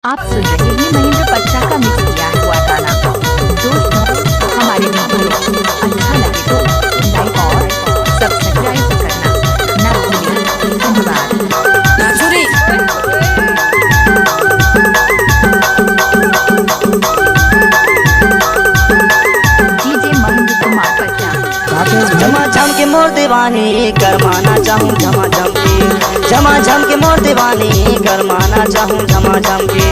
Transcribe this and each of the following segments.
आप सुन रहे हैं महेंद्र पच्चा का मिक्स किया हुआ गाना। दोस्तों, हमारे वीडियो अच्छा लगे तो लाइक और सब्सक्राइब करना ना भूलें। धन्यवाद। डीजे महेंद्र कुमार पच्चा। झमाझम के मोर दीवानी करमाना चाहूँ झमाझम के मोर दीवानी करमाना चाहूँ झमाझम के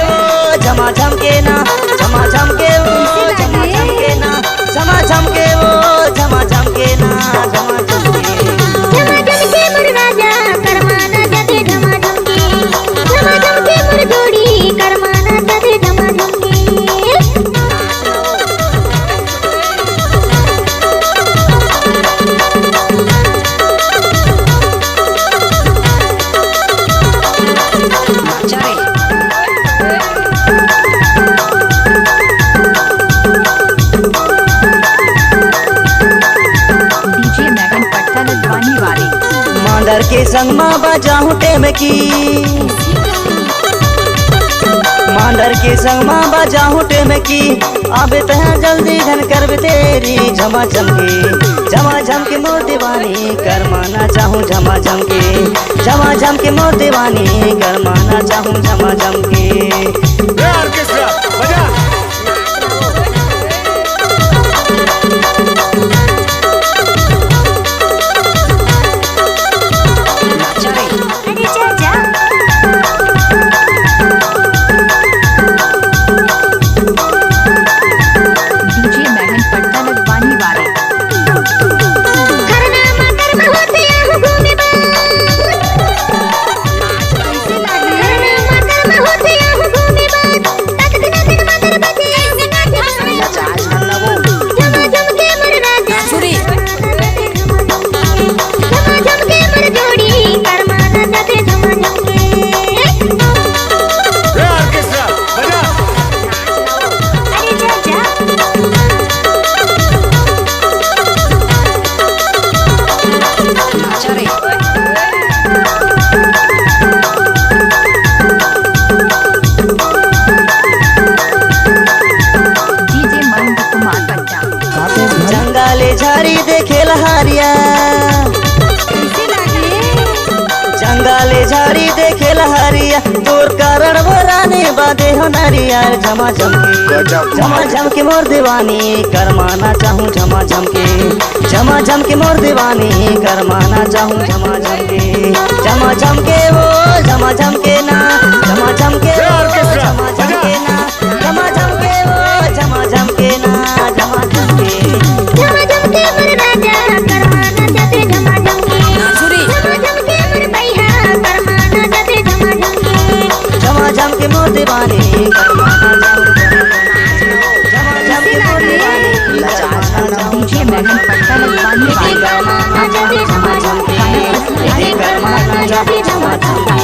वो झमाझम के ना झमाझम के वो झमाझम के ना झमाझम के वो झमाझम के ना झमाझम के मोर राजा करमाना जते झमाझम के मोर जोड़ी करमाना जते झमाझम के। मांडर के संग माँ बजाऊँ टेमकी मांडर के संग माँ बजाऊँ टेमकी अब तह जल्दी घन कर तेरी झमाझम के मोर दीवानी करमाना चाहूँ झमाझम के मोर दीवानी करमाना चाहूँ झमाझम के। जंगले झाड़ी देखे लहारिया जंगले झाड़ी देखे लहारिया तोर कारण भराने बादे हो नारियार झमाझम के मोर दीवानी करमाना चाहूँ झमाझम के मोर दीवानी करमाना चाहूँ झमाझम के वो झमाझम के ना झमाझम के झमाझम के ना झमाझम के वो झमाझम के ना झमाझम के मोर राजा करमाना जते झमाझम के मोर भैया करमाना जते झमाझम के मोर दीवानी करमाना डीजे मैगन पट्टा लगवानी वाली। करमाना जते झमाझम के।